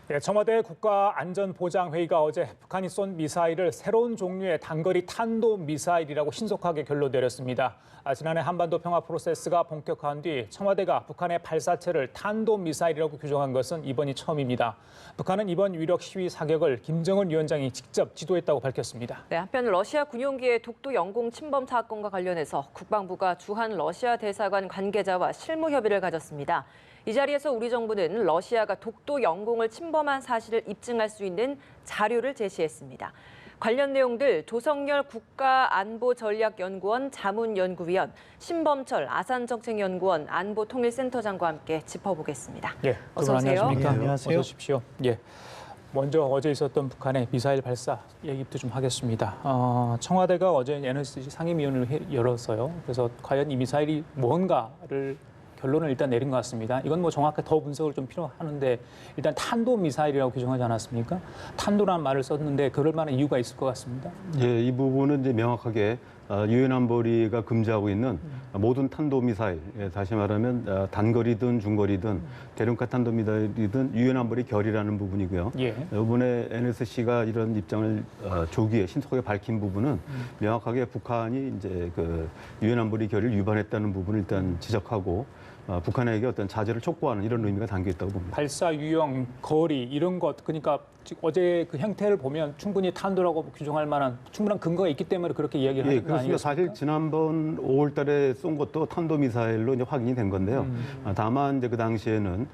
네, 청와대 국가안전보장회의가 어제 북한이 쏜 미사일을 새로운 종류의 단거리 탄도미사일이라고 신속하게 결론 내렸습니다. 지난해 한반도 평화 프로세스가 본격화한 뒤 청와대가 북한의 발사체를 탄도미사일이라고 규정한 것은 이번이 처음입니다. 북한은 이번 위력 시위 사격을 김정은 위원장이 직접 지도했다고 밝혔습니다. 네, 한편 러시아 군용기의 독도 영공 침범 사건과 관련해서 국방부가 주한 러시아 대사관 관계자와 실무 협의를 가졌습니다. 이 자리에서 우리 정부는 러시아가 독도 영공을 침범한 사실을 입증할 수 있는 자료를 제시했습니다. 관련 내용들 조성열 국가안보전략연구원 자문연구위원, 신범철 아산정책연구원 안보통일센터장과 함께 짚어보겠습니다. 예, 어서 오세요. 안녕하십니까? 네, 안녕하세요. 어서 오십시오. 예. 먼저 어제 있었던 북한의 미사일 발사 얘기부터 좀 하겠습니다. 청와대가 어제 NSC 상임위원회를 열었어요. 그래서 과연 이 미사일이 뭔가를 결론을 일단 내린 것 같습니다. 이건 뭐 정확하게 더 분석을 좀 필요하는데 일단 탄도미사일이라고 규정하지 않았습니까? 탄도라는 말을 썼는데 그럴 만한 이유가 있을 것 같습니다. 예, 이 부분은 이제 명확하게 유엔 안보리가 금지하고 있는 모든 탄도미사일, 다시 말하면 단거리든 중거리든 대륙간 탄도미사일이든 유엔 안보리 결의라는 부분이고요. 예. 이번에 NSC가 이런 입장을 조기에 신속하게 밝힌 부분은 명확하게 북한이 이제 그 유엔 안보리 결의를 위반했다는 부분을 일단 지적하고 북한에게 어떤 자제를 촉구하는 이런 의미가 담겨 있다고 봅니다. 발사 유형, 거리 이런 것 그러니까 어제 그 형태를 보면 충분히 탄도라고 규정할 만한 충분한 근거가 있기 때문에 그렇게 이야기를 하는 거 그렇습니다. 아니겠습니까? 사실 지난번 5월달에 쏜 것도 탄도미사일로 이제 확인이 된 건데요. 다만 이제 그 당시에는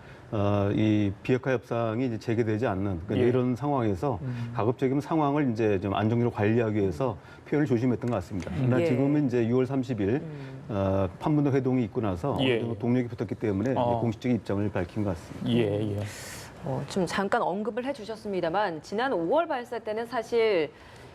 이 비핵화 협상이 이제 재개되지 않는 그러니까 이런 상황에서 가급적이면 상황을 이제 좀 안정적으로 관리하기 위해서 표현을 조심했던 것 같습니다. 그러나 지금은 이제 6월 30일 판문점 회동이 있고 나서 동력이 붙었기 때문에 공식적인 입장을 밝힌 것 같습니다. 예. 좀 잠깐 언급을 해주셨습니다만 지난 5월 발사 때는 사실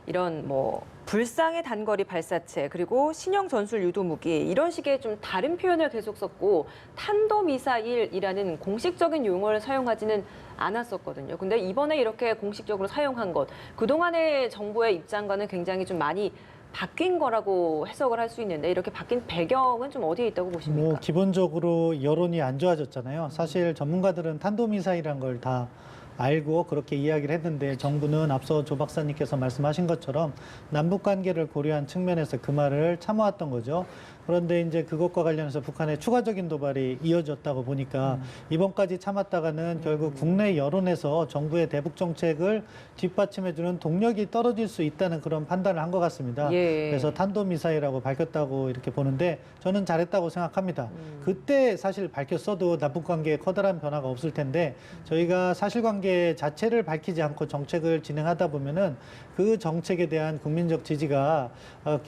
이런 뭐 불상의 단거리 발사체 그리고 신형 전술 유도무기 이런 식의 좀 다른 표현을 계속 썼고 탄도미사일이라는 공식적인 용어를 사용하지는 않았었거든요. 근데 이번에 이렇게 공식적으로 사용한 것 그동안의 정부의 입장과는 굉장히 좀 많이 바뀐 거라고 해석을 할 수 있는데 이렇게 바뀐 배경은 좀 어디에 있다고 보십니까? 기본적으로 여론이 안 좋아졌잖아요. 사실 전문가들은 탄도미사일이란 걸 다 알고 그렇게 이야기를 했는데 정부는 앞서 조 박사님께서 말씀하신 것처럼 남북 관계를 고려한 측면에서 그 말을 참아왔던 거죠. 그런데 이제 그것과 관련해서 북한의 추가적인 도발이 이어졌다고 보니까 이번까지 참았다가는 결국 국내 여론에서 정부의 대북 정책을 뒷받침해주는 동력이 떨어질 수 있다는 그런 판단을 한 것 같습니다. 그래서 탄도미사일이라고 밝혔다고 이렇게 보는데 저는 잘했다고 생각합니다. 그때 사실 밝혔어도 남북 관계에 커다란 변화가 없을 텐데 저희가 사실관계 자체를 밝히지 않고 정책을 진행하다 보면은 그 정책에 대한 국민적 지지가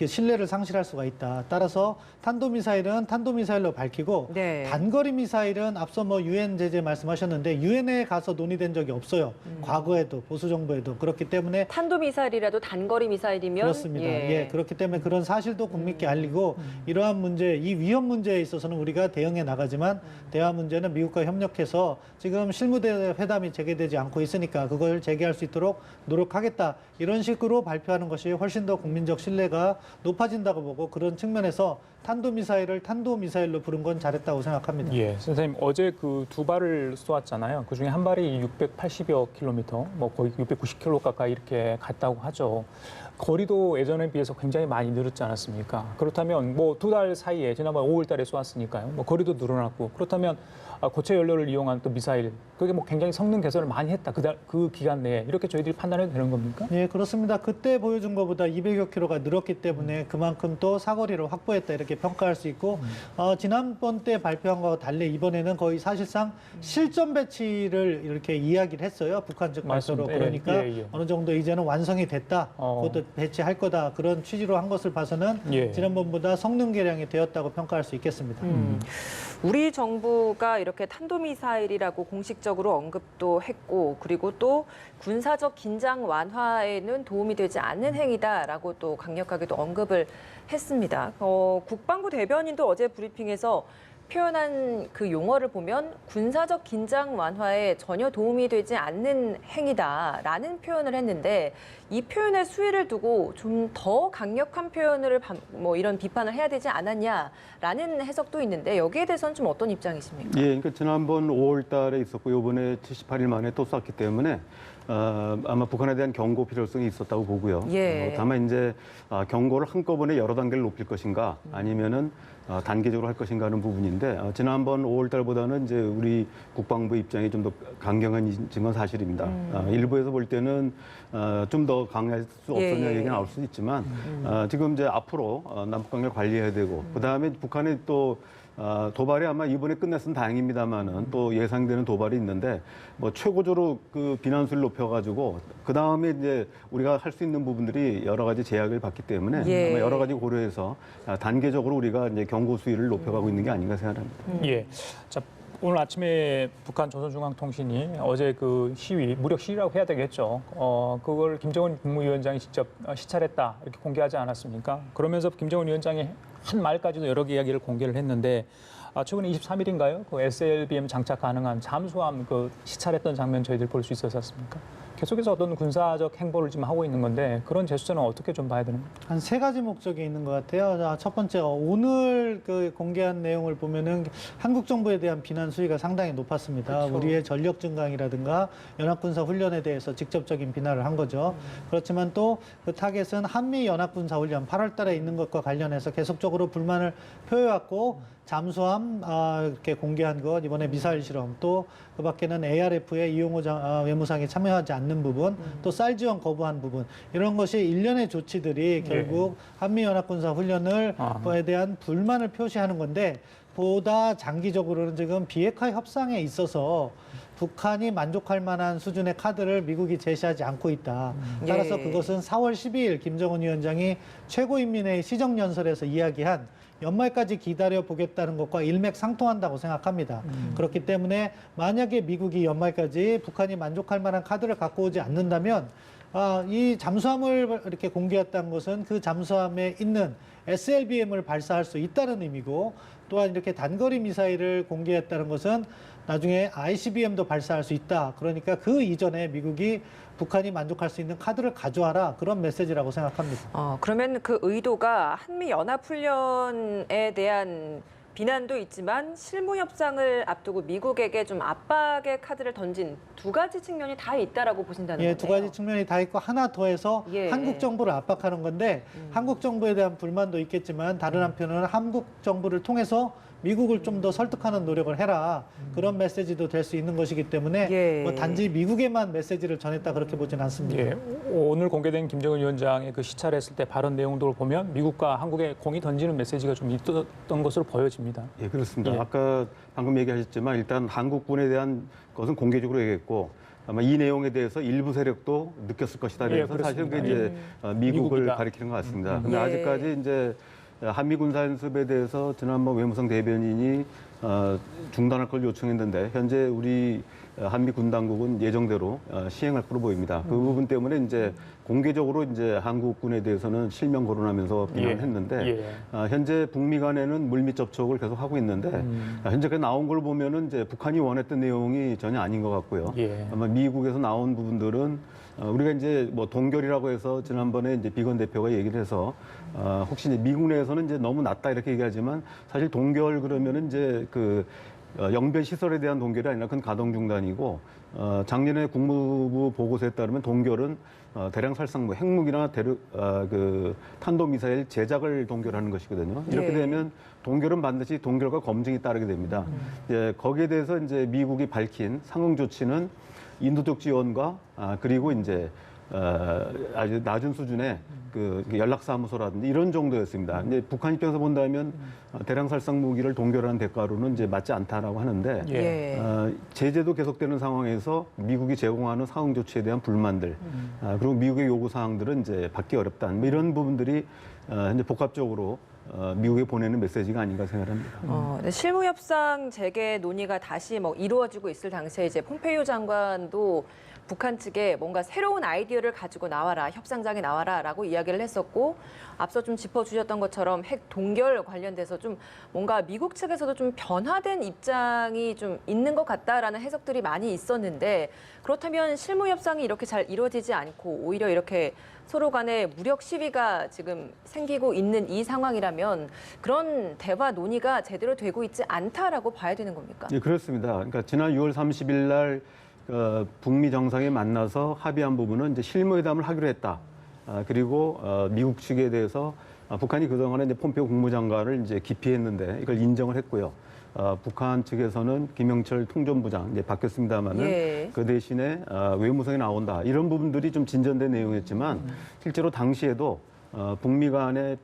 신뢰를 상실할 수가 있다. 따라서 탄도미사일은 탄도미사일로 밝히고 단거리 미사일은 앞서 뭐 유엔 제재 말씀하셨는데 유엔에 가서 논의된 적이 없어요. 과거에도 보수 정부에도 그렇기 때문에 탄도미사일이라도 단거리 미사일이면 그렇습니다. 그렇기 때문에 그런 사실도 국민께 알리고 이러한 문제, 이 위험 문제에 있어서는 우리가 대응해 나가지만 대화 문제는 미국과 협력해서 지금 실무대 회담이 재개되지 않고 있으니까 그걸 재개할 수 있도록 노력하겠다. 이런 식으로 발표하는 것이 훨씬 더 국민적 신뢰가 높아진다고 보고 그런 측면에서 탄도미사일을 탄도미사일로 부른 건 잘했다고 생각합니다. 예, 선생님 어제 그 두 발을 쏘았잖아요. 그 중에 한 발이 680여 킬로미터, 뭐 거의 690킬로 가까이 이렇게 갔다고 하죠. 거리도 예전에 비해서 굉장히 많이 늘었지 않았습니까? 그렇다면 뭐 두 달 사이에 지난번 5월달에 쏘았으니까요. 뭐 거리도 늘어났고 그렇다면 고체 연료를 이용한 또 미사일 그게 뭐 굉장히 성능 개선을 많이 했다. 그 기간 내에 이렇게 저희들이 판단해도 되는 겁니까? 네, 그렇습니다. 그때 보여준 것보다 200여 킬로가 늘었기 때문에 그만큼 또 사거리를 확보했다 이렇게 평가할 수 있고 지난번 때 발표한 것과 달리 이번에는 거의 사실상 실전 배치를 이렇게 이야기를 했어요. 북한 측 발표로. 그러니까 어느 정도 이제는 완성이 됐다. 그것도 배치할 거다. 그런 취지로 한 것을 봐서는 지난번보다 성능 개량이 되었다고 평가할 수 있겠습니다. 우리 정부가 이렇게 탄도미사일이라고 공식적으로 언급도 했고 그리고 또 군사적 긴장 완화에는 도움이 되지 않는 행위다라고 또 강력하게 또 언급을 했습니다. 국방부 대변인도 어제 브리핑에서 표현한 그 용어를 보면 군사적 긴장 완화에 전혀 도움이 되지 않는 행위다라는 표현을 했는데 이 표현의 수위를 두고 좀 더 강력한 표현을 뭐 이런 비판을 해야 되지 않았냐라는 해석도 있는데 여기에 대해서는 좀 어떤 입장이십니까? 예, 그러니까 지난번 5월 달에 있었고 이번에 78일 만에 또 쐈기 때문에 아마 북한에 대한 경고 필요성이 있었다고 보고요. 예. 다만 이제 경고를 한꺼번에 여러 단계를 높일 것인가 아니면은 단계적으로 할 것인가 하는 부분인데 지난번 5월 달보다는 이제 우리 국방부 입장이 좀 더 강경한 건 사실입니다. 일부에서 볼 때는 좀 더 강할 수 없었냐 예. 얘기가 나올 수도 있지만 지금 이제 앞으로 남북관계를 관리해야 되고 그다음에 북한이 또 도발이 아마 이번에 끝났으면 다행입니다만은 또 예상되는 도발이 있는데 뭐 최고조로 그 비난 수를 높여가지고 그 다음에 이제 우리가 할 수 있는 부분들이 여러 가지 제약을 받기 때문에 예. 아마 여러 가지 고려해서 단계적으로 우리가 이제 경고 수위를 높여가고 있는 게 아닌가 생각합니다. 예. 자, 오늘 아침에 북한 조선중앙통신이 어제 그 시위, 무력 시위라고 해야 되겠죠. 그걸 김정은 국무위원장이 직접 시찰했다 이렇게 공개하지 않았습니까? 그러면서 김정은 위원장이 한 말까지도 여러 개 이야기를 공개를 했는데 최근에 23일인가요? 그 SLBM 장착 가능한 잠수함 그 시찰했던 장면 저희들 볼 수 있었습니까? 계속해서 어떤 군사적 행보를 지금 하고 있는 건데 그런 제스처는 어떻게 좀 봐야 되는 거예요? 한 세 가지 목적이 있는 것 같아요. 자, 첫 번째, 오늘 그 공개한 내용을 보면은 한국 정부에 대한 비난 수위가 상당히 높았습니다. 그렇죠. 우리의 전력 증강이라든가 연합군사 훈련에 대해서 직접적인 비난을 한 거죠. 그렇지만 또 그 타겟은 한미 연합군사 훈련 8월 달에 있는 것과 관련해서 계속적으로 불만을 표해왔고 잠수함 이렇게 공개한 것, 이번에 미사일 실험, 또 그 밖에는 ARF에 이용호 외무상이 참여하지 않는 부분, 또 쌀 지원 거부한 부분, 이런 것이 일련의 조치들이 결국 한미연합군사 훈련을 에 대한 불만을 표시하는 건데 보다 장기적으로는 지금 비핵화 협상에 있어서 북한이 만족할 만한 수준의 카드를 미국이 제시하지 않고 있다. 따라서 예. 그것은 4월 12일 김정은 위원장이 최고인민회의 시정연설에서 이야기한 연말까지 기다려 보겠다는 것과 일맥상통한다고 생각합니다. 그렇기 때문에 만약에 미국이 연말까지 북한이 만족할 만한 카드를 갖고 오지 않는다면 이 잠수함을 이렇게 공개했다는 것은 그 잠수함에 있는 SLBM을 발사할 수 있다는 의미고 또한 이렇게 단거리 미사일을 공개했다는 것은 나중에 ICBM도 발사할 수 있다. 그러니까 그 이전에 미국이 북한이 만족할 수 있는 카드를 가져와라. 그런 메시지라고 생각합니다. 그러면 그 의도가 한미연합훈련에 대한 비난도 있지만 실무 협상을 앞두고 미국에게 좀 압박의 카드를 던진 두 가지 측면이 다 있다라고 보신다는 예, 거네요. 두 가지 측면이 다 있고 하나 더해서 예. 한국 정부를 압박하는 건데 한국 정부에 대한 불만도 있겠지만 다른 한편으로는 한국 정부를 통해서 미국을 좀 더 설득하는 노력을 해라. 그런 메시지도 될 수 있는 것이기 때문에 예. 뭐 단지 미국에만 메시지를 전했다 그렇게 보진 않습니다. 예, 오늘 공개된 김정은 위원장의 그 시찰했을 때 발언 내용들을 보면 미국과 한국에 공이 던지는 메시지가 좀 있었던 것으로 보여집니다. 예, 그렇습니다. 예. 아까 방금 얘기하셨지만 일단 한국군에 대한 것은 공개적으로 얘기했고 아마 이 내용에 대해서 일부 세력도 느꼈을 것이다. 예, 그래서 사실 그렇습니다. 그게 이제 미국을 미국이다. 가리키는 것 같습니다. 근데 예. 아직까지 이제 한미 군사 연습에 대해서 지난번 외무성 대변인이 중단할 걸 요청했는데 현재 우리 한미 군 당국은 예정대로 시행할 것으로 보입니다. 그 부분 때문에 이제 공개적으로 이제 한국군에 대해서는 실명 거론하면서 비난을 했는데 현재 북미 간에는 물밑 접촉을 계속 하고 있는데 현재까지 나온 걸 보면은 이제 북한이 원했던 내용이 전혀 아닌 것 같고요. 예. 아마 미국에서 나온 부분들은 우리가 이제 뭐 동결이라고 해서 지난번에 이제 비건 대표가 얘기를 해서 혹시 이제 미국 내에서는 이제 너무 낮다 이렇게 얘기하지만 사실 동결 그러면은 이제 그 영변 시설에 대한 동결이 아니라 그건 가동 중단이고 작년에 국무부 보고서에 따르면 동결은 대량 살상무 핵무기나 그 탄도미사일 제작을 동결하는 것이거든요. 이렇게 예. 되면 동결은 반드시 동결과 검증이 따르게 됩니다. 예, 거기에 대해서 이제 미국이 밝힌 상응 조치는 인도적 지원과 그리고 이제 아주 낮은 수준의 그 연락사무소라든지 이런 정도였습니다. 근데 북한 입장에서 본다면 대량 살상 무기를 동결하는 대가로는 이제 맞지 않다라고 하는데 예. 제재도 계속되는 상황에서 미국이 제공하는 상응 조치에 대한 불만들 그리고 미국의 요구 사항들은 이제 받기 어렵다. 뭐 이런 부분들이 현재 복합적으로 미국에 보내는 메시지가 아닌가 생각합니다. 네, 실무 협상 재개 논의가 다시 뭐 이루어지고 있을 당시에 이제 폼페이오 장관도 북한 측에 뭔가 새로운 아이디어를 가지고 나와라, 협상장에 나와라라고 이야기를 했었고 앞서 좀 짚어주셨던 것처럼 핵 동결 관련돼서 좀 뭔가 미국 측에서도 좀 변화된 입장이 좀 있는 것 같다라는 해석들이 많이 있었는데 그렇다면 실무 협상이 이렇게 잘 이루어지지 않고 오히려 이렇게 서로 간에 무력 시위가 지금 생기고 있는 이 상황이라면 그런 대화 논의가 제대로 되고 있지 않다라고 봐야 되는 겁니까? 예, 그렇습니다. 그러니까 지난 6월 30일 날 북미 정상이 만나서 합의한 부분은 이제 실무회담을 하기로 했다. 그리고 미국 측에 대해서 북한이 그동안에 이제 폼페오 국무장관을 이제 기피했는데 이걸 인정을 했고요. 북한 측에서는 김영철 통전부장 이제 바뀌었습니다만은 예. 그 대신에 외무성이 나온다. 이런 부분들이 좀 진전된 내용이었지만 실제로 당시에도 북미 간의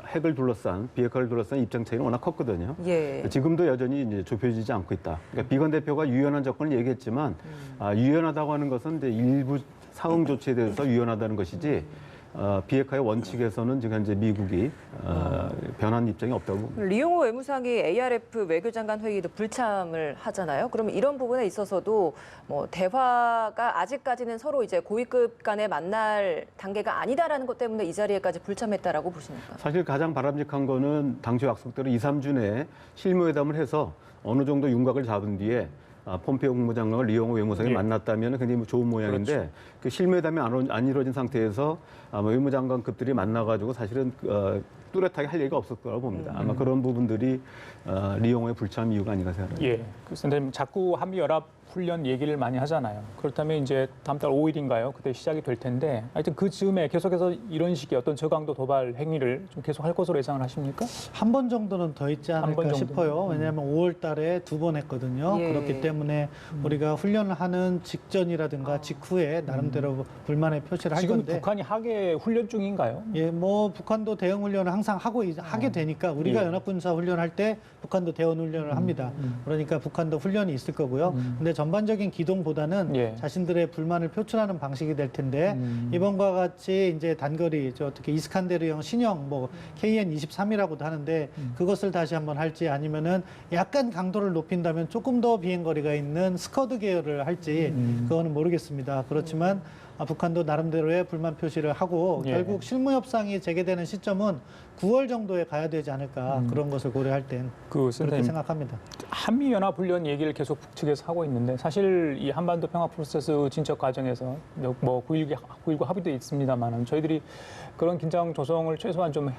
핵을 둘러싼 비핵화를 둘러싼 입장 차이는 워낙 컸거든요. 예. 지금도 여전히 이제 좁혀지지 않고 있다. 그러니까 비건 대표가 유연한 접근을 얘기했지만 유연하다고 하는 것은 이제 일부 사응 조치에 대해서 유연하다는 것이지 비핵화의 원칙에서는 지금 현재 미국이 변한 입장이 없다고 봅니다. 리용호 외무상이 ARF 외교장관 회의도 불참을 하잖아요. 그러면 이런 부분에 있어서도 뭐 대화가 아직까지는 서로 이제 고위급 간에 만날 단계가 아니다라는 것 때문에 이 자리에까지 불참했다라고 보십니까? 사실 가장 바람직한 거는 당초 약속대로 2, 3주 내에 실무회담을 해서 어느 정도 윤곽을 잡은 뒤에 폼페오 국무장관과 리용호 외무상이 예. 만났다면 굉장히 좋은 모양인데 그렇죠. 그 실무회담이 안 이루어진 상태에서 아마 외무장관급들이 만나가지고 사실은 뚜렷하게 할 얘기가 없을 거라고 봅니다. 아마 그런 부분들이 리용호의 불참 이유가 아닌가 생각합니다. 예. 그 선생님 자꾸 한미연합 훈련 얘기를 많이 하잖아요. 그렇다면 이제 다음 달 5일인가요? 그때 시작이 될 텐데 하여튼 그 즈음에 계속해서 이런 식의 어떤 저강도 도발 행위를 좀 계속 할 것으로 예상을 하십니까? 한 번 정도는 더 있지 번 않을까 정도? 싶어요. 왜냐하면 5월 달에 2번 했거든요. 예. 그렇기 때문에 우리가 훈련을 하는 직전이라든가 직후에 나름대로 불만의 표시를 할 지금 건데 북한이 하계 훈련 중인가요? 예, 뭐 북한도 대응 훈련을 항상 하게 되니까 우리가 예. 연합군사 훈련할 때 북한도 대응 훈련을 합니다. 그러니까 북한도 훈련이 있을 거고요. 근데 전반적인 기동보다는 예. 자신들의 불만을 표출하는 방식이 될 텐데 이번과 같이 이제 단거리 특히 이스칸데르형 신형 뭐 KN-23이라고도 하는데 그것을 다시 한번 할지 아니면은 약간 강도를 높인다면 조금 더 비행거리가 있는 스커드 계열을 할지 그거는 모르겠습니다. 그렇지만 북한도 나름대로의 불만 표시를 하고 예. 결국 실무 협상이 재개되는 시점은 9월 정도에 가야 되지 않을까 그런 것을 고려할 땐 그 그렇게 선생님 생각합니다. 한미연합 훈련 얘기를 계속 북측에서 하고 있는데 사실 이 한반도 평화 프로세스 진척 과정에서 뭐 9.19 합의도 있습니다만은 저희들이 그런 긴장 조성을 최소한 좀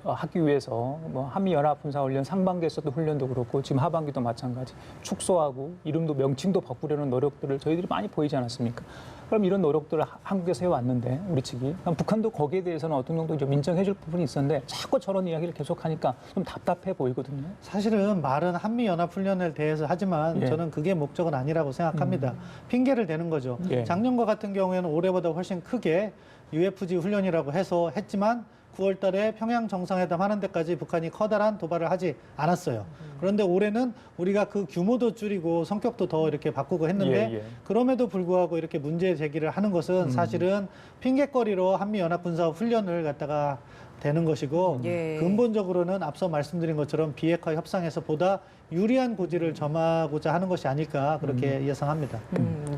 하기 위해서 뭐 한미연합 군사훈련 상반기에서도 훈련도 그렇고 지금 하반기도 마찬가지 축소하고 이름도 명칭도 바꾸려는 노력들을 저희들이 많이 보이지 않았습니까? 그럼 이런 노력들을 한국에서 해왔는데 우리 측이 그럼 북한도 거기에 대해서는 어떤 정도 좀 인정해줄 부분이 있었는데 자꾸 저런 이야기를 계속하니까 좀 답답해 보이거든요. 사실은 말은 한미연합훈련에 대해서 하지만 예. 저는 그게 목적은 아니라고 생각합니다. 핑계를 대는 거죠. 예. 작년과 같은 경우에는 올해보다 훨씬 크게 UFG 훈련이라고 해서 했지만 9월 달에 평양 정상회담 하는 데까지 북한이 커다란 도발을 하지 않았어요. 그런데 올해는 우리가 그 규모도 줄이고 성격도 더 이렇게 바꾸고 했는데 예. 그럼에도 불구하고 이렇게 문제 제기를 하는 것은 사실은 핑계거리로 한미연합군사훈련을 갖다가 되는 것이고 예. 근본적으로는 앞서 말씀드린 것처럼 비핵화 협상에서 보다 유리한 고지를 점하고자 하는 것이 아닐까 그렇게 예상합니다.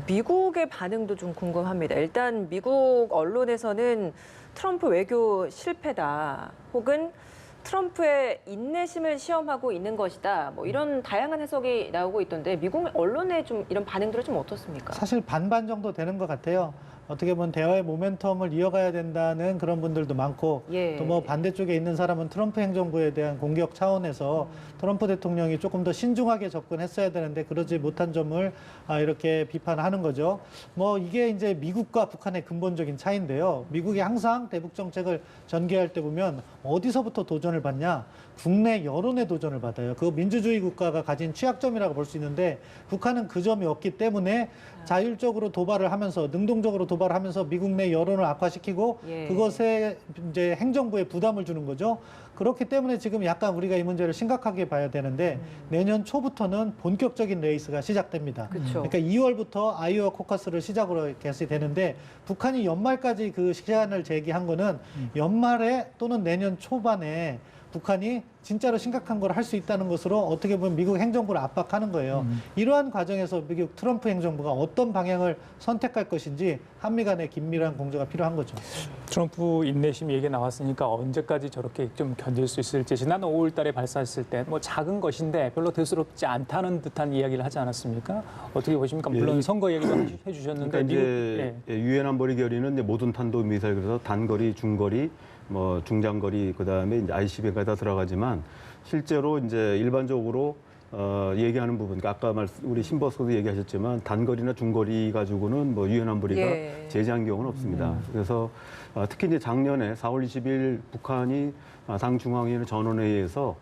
미국의 반응도 좀 궁금합니다. 일단 미국 언론에서는 트럼프 외교 실패다 혹은 트럼프의 인내심을 시험하고 있는 것이다. 뭐 이런 다양한 해석이 나오고 있던데 미국 언론의 좀 이런 반응들은 좀 어떻습니까? 사실 반반 정도 되는 것 같아요. 어떻게 보면 대화의 모멘텀을 이어가야 된다는 그런 분들도 많고 예. 또 뭐 반대쪽에 있는 사람은 트럼프 행정부에 대한 공격 차원에서 트럼프 대통령이 조금 더 신중하게 접근했어야 되는데 그러지 못한 점을 이렇게 비판하는 거죠. 뭐 이게 이제 미국과 북한의 근본적인 차이인데요. 미국이 항상 대북 정책을 전개할 때 보면 어디서부터 도전을 받냐? 국내 여론의 도전을 받아요. 그 민주주의 국가가 가진 취약점이라고 볼 수 있는데 북한은 그 점이 없기 때문에 자율적으로 도발을 하면서 능동적으로 도발을 하면서 미국 내 여론을 악화시키고 예. 그것에 이제 행정부에 부담을 주는 거죠. 그렇기 때문에 지금 약간 우리가 이 문제를 심각하게 봐야 되는데 내년 초부터는 본격적인 레이스가 시작됩니다. 그렇죠. 그러니까 2월부터 아이오와 코커스를 시작으로 개시 되는데 북한이 연말까지 그 시간을 제기한 거는 연말에 또는 내년 초반에 북한이 진짜로 심각한 걸 할 수 있다는 것으로 어떻게 보면 미국 행정부를 압박하는 거예요. 이러한 과정에서 미국 트럼프 행정부가 어떤 방향을 선택할 것인지 한미 간의 긴밀한 공조가 필요한 거죠. 트럼프 인내심 얘기 나왔으니까 언제까지 저렇게 좀 견딜 수 있을지 지난 5월 달에 발사했을 때 뭐 작은 것인데 별로 대수롭지 않다는 듯한 이야기를 하지 않았습니까? 어떻게 보십니까? 물론 선거 얘기도 해주셨는데 그러니까 이제 유엔 안보리 결의는 이제 모든 탄도 미사일 그래서 단거리, 중거리, 뭐 중장거리 그다음에 이제 ICBM까지 다 들어가지만 실제로 이제 일반적으로 얘기하는 부분, 그러니까 아까 우리 신버스도 얘기하셨지만 단거리나 중거리 가지고는 뭐 유엔 안보리가 예. 제재한 경우는 없습니다. 그래서 특히 이제 작년에 4월 20일 북한이 당 중앙위원회 전원회의에서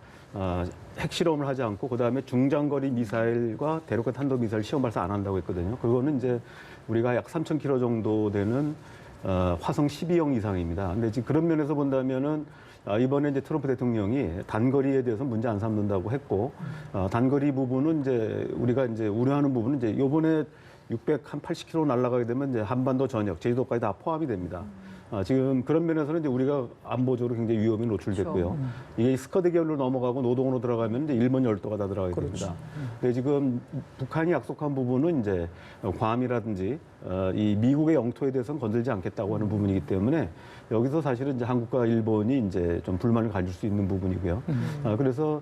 핵실험을 하지 않고 그다음에 중장거리 미사일과 대륙간 탄도 미사일 시험 발사 안 한다고 했거든요. 그거는 이제 우리가 약 3,000km 정도 되는 화성 12형 이상입니다. 근데 지금 그런 면에서 본다면은 이번에 이제 트럼프 대통령이 단거리에 대해서 문제 안 삼는다고 했고 단거리 부분은 이제 우리가 이제 우려하는 부분은 이제 요번에 680km 날아가게 되면 이제 한반도 전역, 제주도까지 다 포함이 됩니다. 지금 그런 면에서는 이제 우리가 안보적으로 굉장히 위험에 노출됐고요. 이게 스커드 계열로 넘어가고 노동으로 들어가면 이제 일본 열도가 다 들어가게 됩니다. 근데 지금 북한이 약속한 부분은 이제 괌이라든지 이 미국의 영토에 대해서는 건들지 않겠다고 하는 부분이기 때문에 여기서 사실은 이제 한국과 일본이 이제 좀 불만을 가질 수 있는 부분이고요. 그래서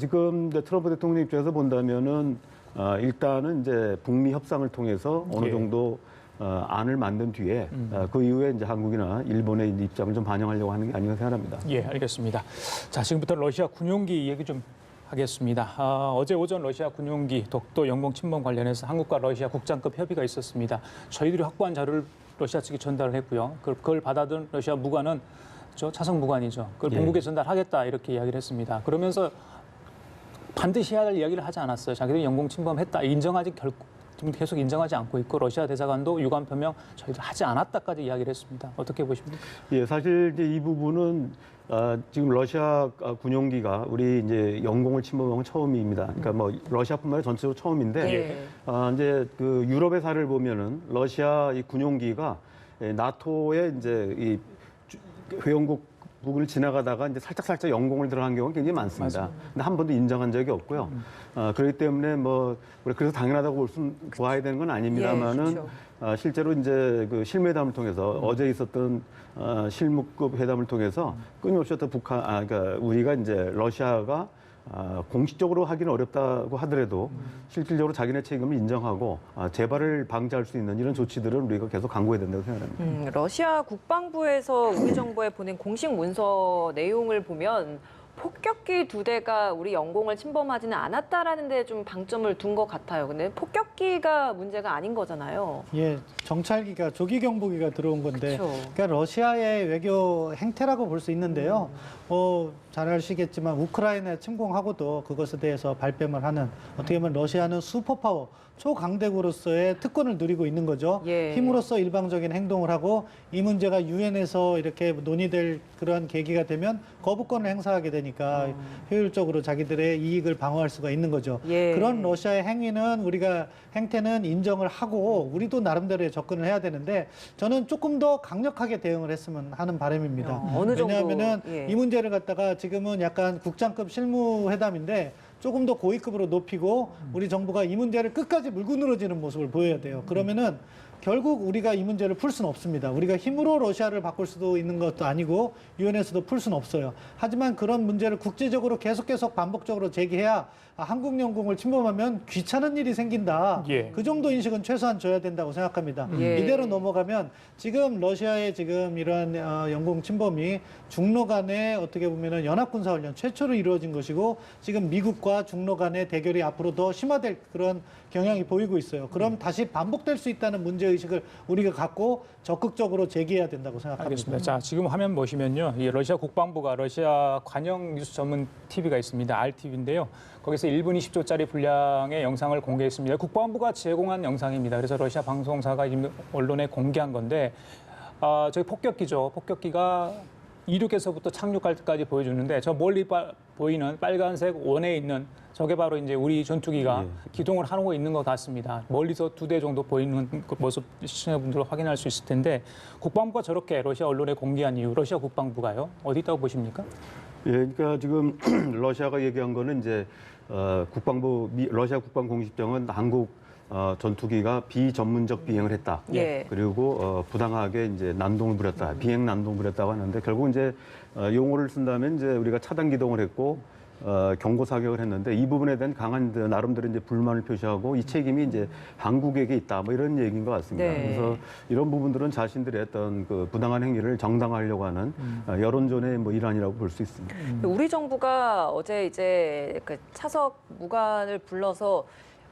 지금 이제 트럼프 대통령 입장에서 본다면은 일단은 이제 북미 협상을 통해서 어느 정도 안을 만든 뒤에 그 이후에 이제 한국이나 일본의 입장을 좀 반영하려고 하는 게 아닌가 생각합니다. 예, 알겠습니다. 자, 지금부터 러시아 군용기 얘기 좀 하겠습니다. 어제 오전 러시아 군용기 독도 영공 침범 관련해서 한국과 러시아 국장급 협의가 있었습니다. 저희들이 확보한 자료를 러시아 측이 전달을 했고요. 그걸 받아든 러시아 무관은 차석 무관이죠. 그걸 본국에 전달하겠다 이렇게 이야기를 했습니다. 그러면서 반드시 해야 할 이야기를 하지 않았어요. 자기들이 영공 침범했다. 지금 계속 인정하지 않고 있고 러시아 대사관도 유감 표명 저희들 하지 않았다까지 이야기를 했습니다. 어떻게 보십니까? 예, 사실 이제 이 부분은 지금 러시아 군용기가 우리 이제 영공을 침범한 건 처음입니다. 그러니까 뭐 러시아뿐만 아니라 전체적으로 처음인데 이제 그 유럽의 사례를 보면은 러시아 이 군용기가 나토의 이제 이 회원국 북을 지나가다가 이제 살짝 영공을 들어간 경우가 굉장히 많습니다. 맞습니다. 근데 한 번도 인정한 적이 없고요. 그렇기 때문에 뭐 그래서 당연하다고 보아야 되는 건 아닙니다만은 예, 그렇죠. 실제로 이제 그 실무회담을 통해서 어제 있었던 실무급 회담을 통해서 끊임없이 어떤 그러니까 우리가 이제 러시아가 공식적으로 하기는 어렵다고 하더라도 실질적으로 자기네 책임을 인정하고 재발을 방지할 수 있는 이런 조치들을 우리가 계속 강구해야 된다고 생각합니다. 러시아 국방부에서 우리 정부에 보낸 공식 문서 내용을 보면 폭격기 2대가 우리 영공을 침범하지는 않았다라는 데 좀 방점을 둔 것 같아요. 근데 폭격기가 문제가 아닌 거잖아요. 예, 정찰기가 조기 경보기가 들어온 건데, 그쵸. 그러니까 러시아의 외교 행태라고 볼 수 있는데요. 잘 아시겠지만 우크라이나 침공하고도 그것에 대해서 발뺌을 하는 어떻게 보면 러시아는 슈퍼파워 초강대국으로서의 특권을 누리고 있는 거죠. 예. 힘으로써 일방적인 행동을 하고 이 문제가 유엔에서 이렇게 논의될 그러한 계기가 되면 거부권을 행사하게 되니까 효율적으로 자기들의 이익을 방어할 수가 있는 거죠. 예. 그런 러시아의 행위는 우리가 행태는 인정을 하고 우리도 나름대로의 접근을 해야 되는데 저는 조금 더 강력하게 대응을 했으면 하는 바람입니다. 어느 정도, 왜냐하면은 예. 이 문제를 갖다가 지금은 약간 국장급 실무회담인데 조금 더 고위급으로 높이고 우리 정부가 이 문제를 끝까지 물고 늘어지는 모습을 보여야 돼요. 그러면은 결국 우리가 이 문제를 풀 수는 없습니다. 우리가 힘으로 러시아를 바꿀 수도 있는 것도 아니고 유엔에서도 풀 수는 없어요. 하지만 그런 문제를 국제적으로 계속 반복적으로 제기해야 한국 영공을 침범하면 귀찮은 일이 생긴다. 예. 그 정도 인식은 최소한 줘야 된다고 생각합니다. 예. 이대로 넘어가면 지금 러시아의 지금 이러한 영공 침범이 중러 간의 어떻게 보면은 연합군사훈련 최초로 이루어진 것이고 지금 미국과 중러 간의 대결이 앞으로 더 심화될 그런 경향이 보이고 있어요. 그럼 다시 반복될 수 있다는 문제의식을 우리가 갖고 적극적으로 제기해야 된다고 생각합니다. 알겠습니다. 자, 지금 화면 보시면요. 이 러시아 국방부가 러시아 관영 뉴스 전문 TV가 있습니다. RTV인데요. 거기서 1분 20초짜리 분량의 영상을 공개했습니다. 국방부가 제공한 영상입니다. 그래서 러시아 방송사가 지금 언론에 공개한 건데 저기 폭격기죠. 폭격기가 이륙에서부터 착륙할 때까지 보여주는데 저 멀리 보이는 빨간색 원에 있는 저게 바로 이제 우리 전투기가 기동을 하고 있는 것 같습니다. 멀리서 2대 정도 보이는 그 모습 시청자분들 확인할 수 있을 텐데 국방부가 저렇게 러시아 언론에 공개한 이유, 러시아 국방부가요? 어디 있다고 보십니까? 예, 그러니까 지금 러시아가 얘기한 거는 이제 러시아 국방공식청은 한국 전투기가 비전문적 비행을 했다. 예. 그리고 부당하게 이제 난동을 부렸다. 비행 난동을 부렸다고 하는데 결국 이제 용어를 쓴다면 이제 우리가 차단 기동을 했고 경고 사격을 했는데 이 부분에 대한 강한 나름대로 이제 불만을 표시하고 이 책임이 이제 한국에게 있다. 뭐 이런 얘기인 것 같습니다. 네. 그래서 이런 부분들은 자신들의 어떤 그 부당한 행위를 정당화하려고 하는 여론전의 뭐 일환이라고 볼 수 있습니다. 우리 정부가 어제 이제 그 차석 무관을 불러서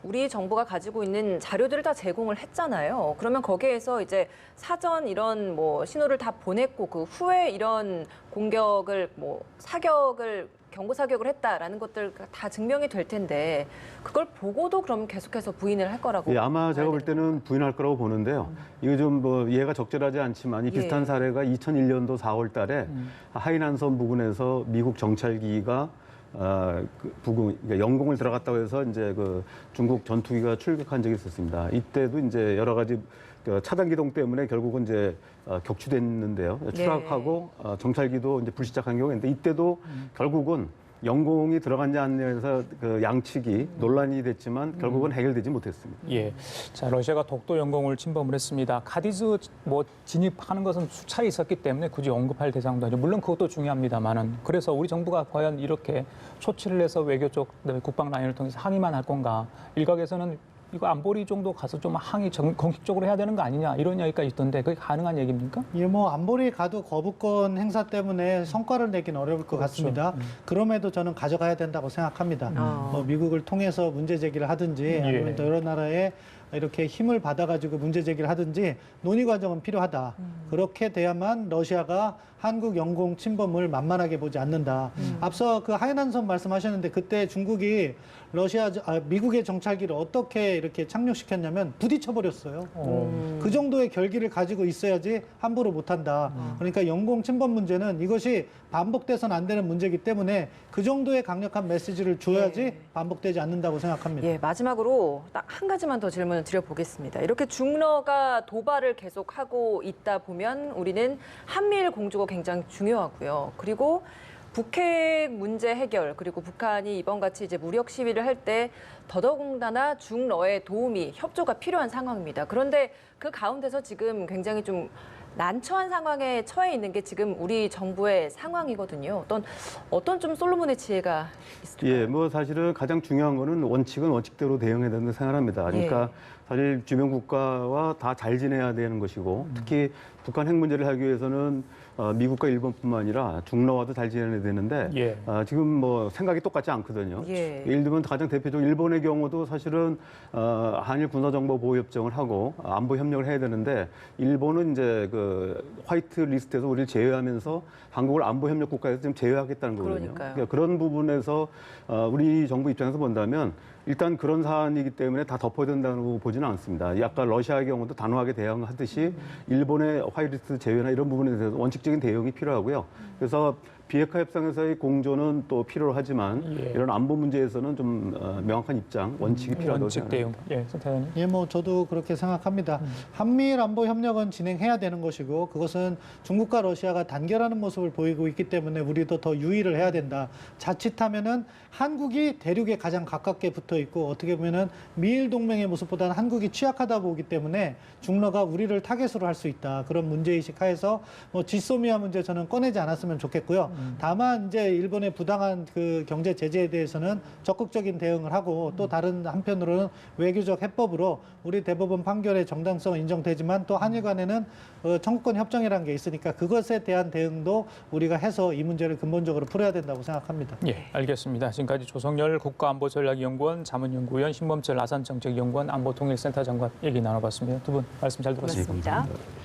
우리 정부가 가지고 있는 자료들을 다 제공을 했잖아요. 그러면 거기에서 이제 사전 이런 뭐 신호를 다 보냈고 그 후에 이런 공격을 뭐 사격을 경고 사격을 했다라는 것들 다 증명이 될 텐데 그걸 보고도 그럼 계속해서 부인을 할 거라고. 예, 아마 제가 볼 때는 부인할 거라고 보는데요. 이거 좀 뭐 이해가 적절하지 않지만 이 비슷한 예. 사례가 2001년도 4월 달에 하이난섬 부근에서 미국 정찰기가 부근, 그러니까 영공을 들어갔다고 해서 이제 그 중국 전투기가 출격한 적이 있었습니다. 이때도 이제 여러 가지 차단 기동 때문에 결국은 이제 격추됐는데요. 추락하고 정찰기도 이제 불시착한 경우가 있는데 이때도 결국은 영공이 들어갔냐 안 했냐에서 그 양측이 논란이 됐지만 결국은 해결되지 못했습니다. 예. 자, 러시아가 독도 영공을 침범을 했습니다. 카디즈 뭐 진입하는 것은 수차례 있었기 때문에 굳이 언급할 대상도 아니죠. 물론 그것도 중요합니다만은 그래서 우리 정부가 과연 이렇게 조치를 해서 외교적 국방 라인을 통해서 항의만 할 건가? 일각에서는 이거 안보리 정도 가서 좀 항의 공식적으로 해야 되는 거 아니냐 이런 이야기가 있던데 그게 가능한 얘기입니까? 예, 뭐 안보리 가도 거부권 행사 때문에 성과를 내긴 어려울 것 같습니다. 그럼에도 저는 가져가야 된다고 생각합니다. 뭐 미국을 통해서 문제 제기를 하든지 아니면 또 여러 나라에 이렇게 힘을 받아가지고 문제 제기를 하든지 논의 과정은 필요하다. 그렇게 돼야만 러시아가 한국 영공 침범을 만만하게 보지 않는다. 앞서 그 하이난섬 말씀하셨는데 그때 중국이 미국의 정찰기를 어떻게 이렇게 착륙시켰냐면 부딪혀버렸어요. 그 정도의 결기를 가지고 있어야지 함부로 못한다. 그러니까 영공 침범 문제는 이것이 반복돼서는 안 되는 문제이기 때문에 그 정도의 강력한 메시지를 줘야지 반복되지 않는다고 생각합니다. 예, 마지막으로 딱 한 가지만 더 질문을 드려보겠습니다. 이렇게 중러가 도발을 계속하고 있다 보면 우리는 한미일 공조가 굉장히 중요하고요. 그리고 북핵 문제 해결 그리고 북한이 이번 같이 이제 무력 시위를 할 때 더더군다나 중러의 도움이 협조가 필요한 상황입니다. 그런데 그 가운데서 지금 굉장히 좀 난처한 상황에 처해 있는 게 지금 우리 정부의 상황이거든요. 어떤 좀 솔로몬의 지혜가 있을까요? 예, 뭐 사실은 가장 중요한 거는 원칙은 원칙대로 대응해야 된다고 생각합니다. 그러니까 사실 주변 국가와 다 잘 지내야 되는 것이고 특히 북한 핵 문제를 하기 위해서는 미국과 일본뿐만 아니라 중러와도 잘 지내야 되는데 지금 뭐 생각이 똑같지 않거든요. 예를 들면 가장 대표적으로 일본의 경우도 사실은 한일 군사정보보호협정을 하고 안보 협력을 해야 되는데 일본은 이제 그 화이트 리스트에서 우리를 제외하면서 한국을 안보 협력 국가에서 지금 제외하겠다는 거거든요. 그러니까 그런 부분에서 우리 정부 입장에서 본다면 일단 그런 사안이기 때문에 다 덮어야 된다고 보지는 않습니다. 아까 러시아의 경우도 단호하게 대응하듯이 일본의 화이트리스트 제외나 이런 부분에 대해서 원칙적인 대응이 필요하고요. 그래서 비핵화 협상에서의 공조는 또 필요하지만 이런 안보 문제에서는 좀 명확한 입장, 원칙이 필요하다고 원칙 대응. 예, 선타장님. 예, 뭐 저도 그렇게 생각합니다. 한미일 안보 협력은 진행해야 되는 것이고 그것은 중국과 러시아가 단결하는 모습을 보이고 있기 때문에 우리도 더 유의를 해야 된다. 자칫하면은 한국이 대륙에 가장 가깝게 붙어 있고 어떻게 보면은 미일 동맹의 모습보다는 한국이 취약하다 보기 때문에 중러가 우리를 타겟으로 할 수 있다. 그런 문제의식 하에서 뭐 지소미아 문제 저는 꺼내지 않았으면 좋겠고요. 다만 이제 일본의 부당한 그 경제 제재에 대해서는 적극적인 대응을 하고 또 다른 한편으로는 외교적 해법으로 우리 대법원 판결의 정당성은 인정되지만 또 한일 간에는 청구권 협정이라는 게 있으니까 그것에 대한 대응도 우리가 해서 이 문제를 근본적으로 풀어야 된다고 생각합니다. 예, 알겠습니다. 지금까지 조성열 국가안보전략연구원 자문연구위원 신범철 아산정책연구원 안보통일센터 장관 얘기 나눠봤습니다. 두 분 말씀 잘 들었습니다. 고맙습니다.